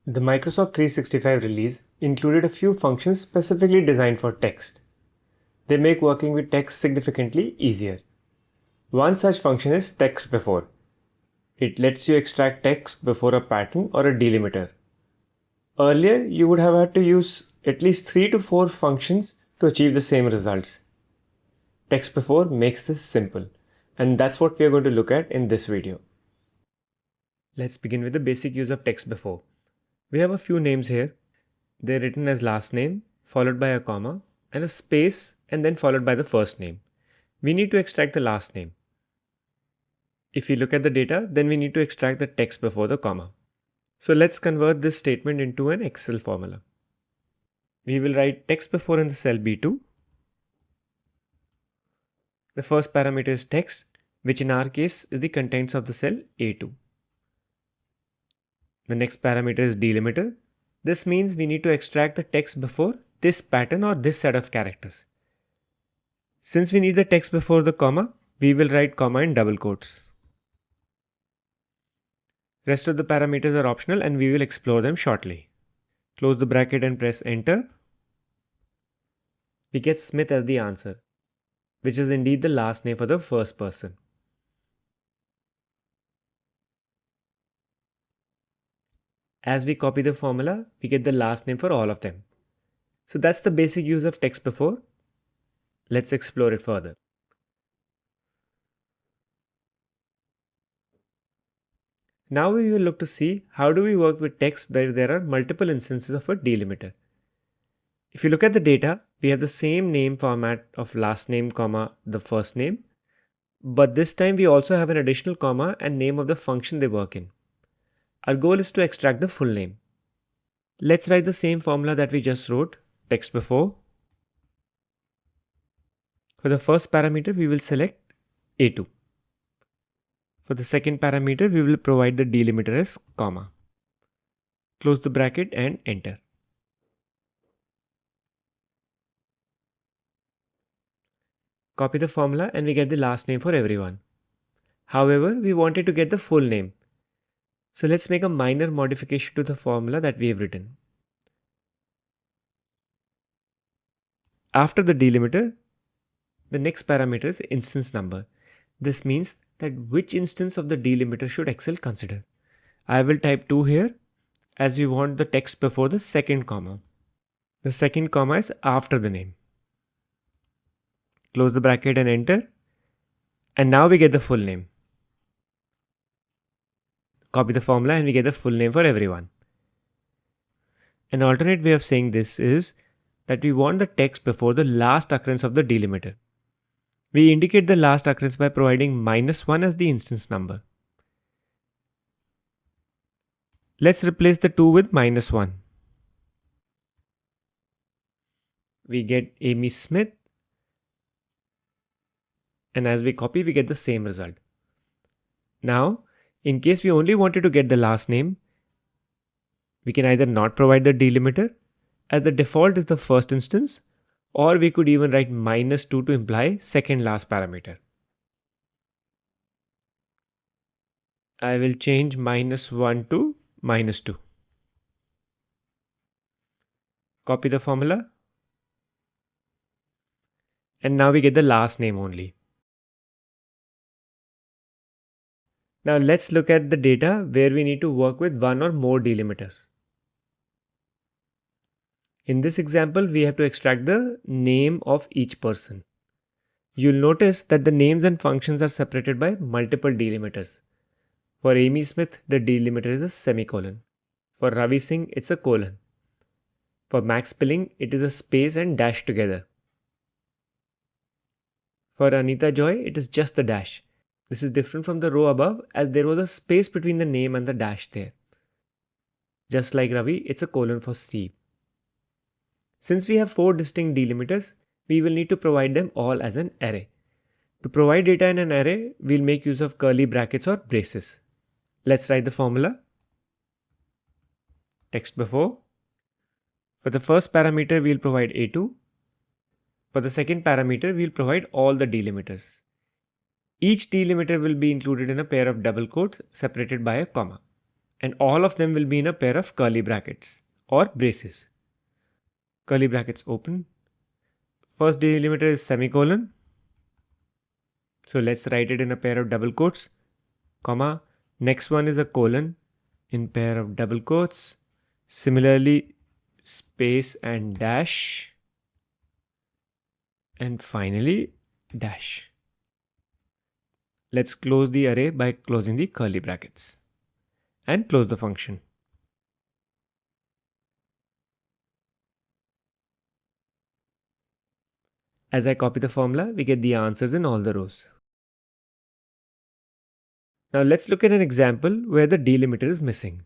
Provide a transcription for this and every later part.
The Microsoft 365 release included a few functions specifically designed for text. They make working with text significantly easier. One such function is TEXTBEFORE. It lets you extract text before a pattern or a delimiter. Earlier, you would have had to use at least 3 to 4 functions to achieve the same results. TEXTBEFORE makes this simple, and that's what we are going to look at in this video. Let's begin with the basic use of TEXTBEFORE. We have a few names here. They're written as last name, followed by a comma, and a space, and then followed by the first name. We need to extract the last name. If we look at the data, then we need to extract the text before the comma. So let's convert this statement into an Excel formula. We will write text before in the cell B2. The first parameter is text, which in our case is the contents of the cell A2. The next parameter is delimiter. This means we need to extract the text before this pattern or this set of characters. Since we need the text before the comma, we will write comma in double quotes. Rest of the parameters are optional and we will explore them shortly. Close the bracket and press enter. We get Smith as the answer, which is indeed the last name for the first person. As we copy the formula, we get the last name for all of them. So that's the basic use of text before. Let's explore it further. Now we will look to see how do we work with text where there are multiple instances of a delimiter. If you look at the data, we have the same name format of last name, comma, the first name. But this time we also have an additional comma and name of the function they work in. Our goal is to extract the full name. Let's write the same formula that we just wrote, text before. For the first parameter, we will select A2. For the second parameter, we will provide the delimiter as comma. Close the bracket and enter. Copy the formula and we get the last name for everyone. However, we wanted to get the full name. So let's make a minor modification to the formula that we have written. After the delimiter, the next parameter is instance number. This means that which instance of the delimiter should Excel consider. I will type 2 here as we want the text before the second comma. The second comma is after the name. Close the bracket and enter. And now we get the full name. Copy the formula and we get the full name for everyone. An alternate way of saying this is that we want the text before the last occurrence of the delimiter. We indicate the last occurrence by providing -1 as the instance number. Let's replace the 2 with -1. We get Amy Smith. And as we copy, we get the same result. Now, in case we only wanted to get the last name, we can either not provide the delimiter, as the default is the first instance, or we could even write -2 to imply second last parameter. I will change -1 to -2. Copy the formula. And now we get the last name only. Now let's look at the data where we need to work with one or more delimiters. In this example, we have to extract the name of each person. You'll notice that the names and functions are separated by multiple delimiters. For Amy Smith, the delimiter is a semicolon. For Ravi Singh, it's a colon. For Max Pilling, it is a space and dash together. For Anita Joy, it is just the dash. This is different from the row above as there was a space between the name and the dash there. Just like Ravi, it's a colon for Steve. Since we have 4 distinct delimiters, we will need to provide them all as an array. To provide data in an array, we'll make use of curly brackets or braces. Let's write the formula. Text before. For the first parameter, we'll provide A2. For the second parameter, we'll provide all the delimiters. Each delimiter will be included in a pair of double quotes separated by a comma. and all of them will be in a pair of curly brackets or braces. Curly brackets open. First delimiter is semicolon. So let's write it in a pair of double quotes, comma. Next one is a colon in pair of double quotes. Similarly, space and dash. And finally, dash. Let's close the array by closing the curly brackets and close the function. As I copy the formula, we get the answers in all the rows. Now let's look at an example where the delimiter is missing.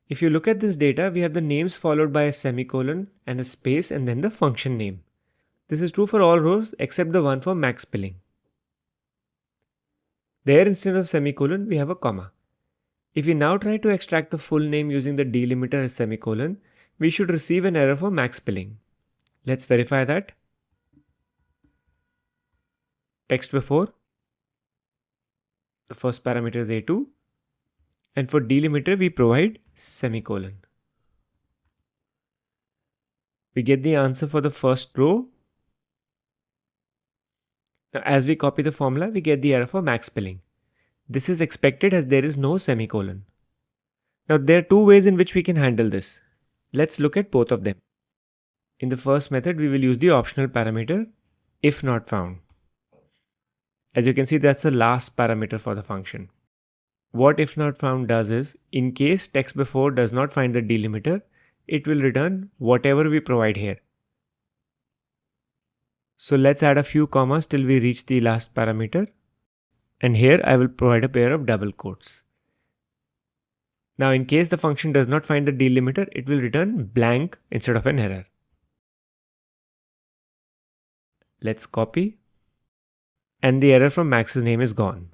If you look at this data, we have the names followed by a semicolon and a space and then the function name. This is true for all rows except the one for max billing. There, instead of semicolon, we have a comma. If we now try to extract the full name using the delimiter as semicolon, we should receive an error for max billing. Let's verify that. Text before. The first parameter is A2. And for delimiter, we provide semicolon. We get the answer for the first row. Now, as we copy the formula, we get the error for max billing. This is expected as there is no semicolon. Now, there are two ways in which we can handle this. Let's look at both of them. In the first method, we will use the optional parameter if not found. As you can see, that's the last parameter for the function. What if not found does is, in case text before does not find the delimiter, it will return whatever we provide here. So let's add a few commas till we reach the last parameter. And here I will provide a pair of double quotes. Now in case the function does not find the delimiter, it will return blank instead of an error. Let's copy. And the error from Max's name is gone.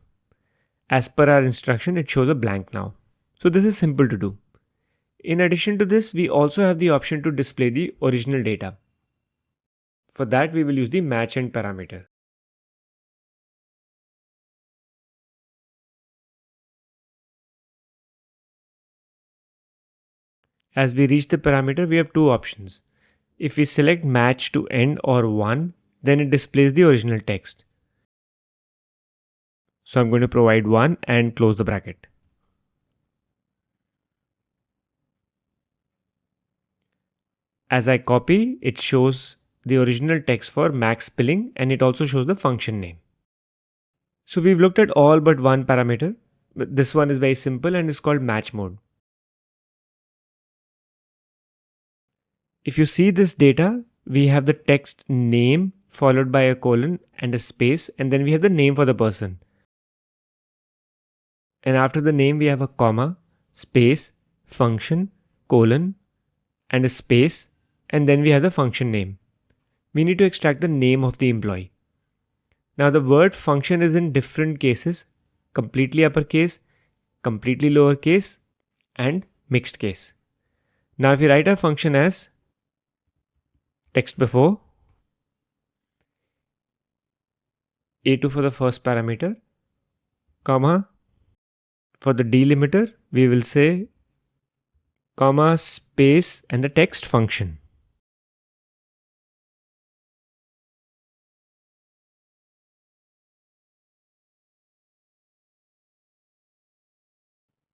As per our instruction, it shows a blank now. So this is simple to do. In addition to this, we also have the option to display the original data. For that, we will use the match end parameter. As we reach the parameter, we have two options. If we select match to end or 1, then it displays the original text. So I'm going to provide 1 and close the bracket. As I copy, it shows the original text for max billing and it also shows the function name. So we've looked at all but one parameter. But this one is very simple and is called match mode. If you see this data, we have the text name followed by a colon and a space, and then we have the name for the person. And after the name, we have a comma, space, function, colon, and a space, and then we have the function name. We need to extract the name of the employee. Now the word function is in different cases: completely uppercase, completely lowercase, and mixed case. Now if we write our function as text before, A2 for the first parameter, comma, for the delimiter, we will say comma, space, and the text function.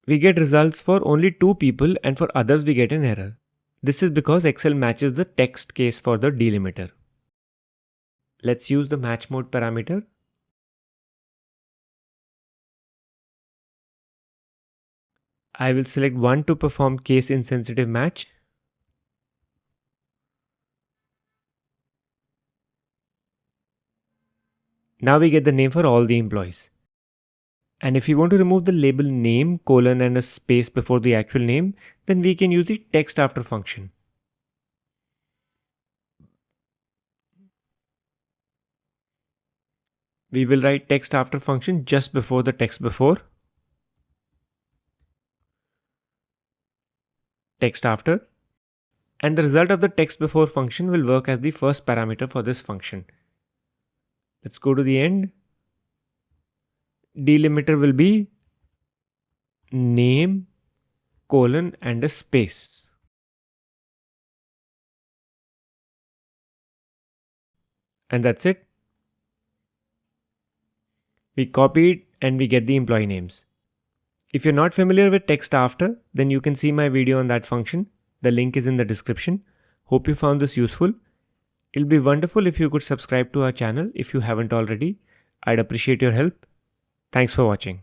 We get results for only 2 people and for others we get an error. This is because Excel matches the text case for the delimiter. Let's use the match mode parameter. I will select 1 to perform case insensitive match. Now we get the name for all the employees. And if you want to remove the label name, colon, and a space before the actual name, then we can use the text after function. We will write text after function just before the text before. Text after. And the result of the text before function will work as the first parameter for this function. Let's go to the end. Delimiter will be name, colon and a space. And that's it. We copy it and we get the employee names. If you're not familiar with text after, then you can see my video on that function. The link is in the description. Hope you found this useful. It'll be wonderful if you could subscribe to our channel if you haven't already. I'd appreciate your help. Thanks for watching.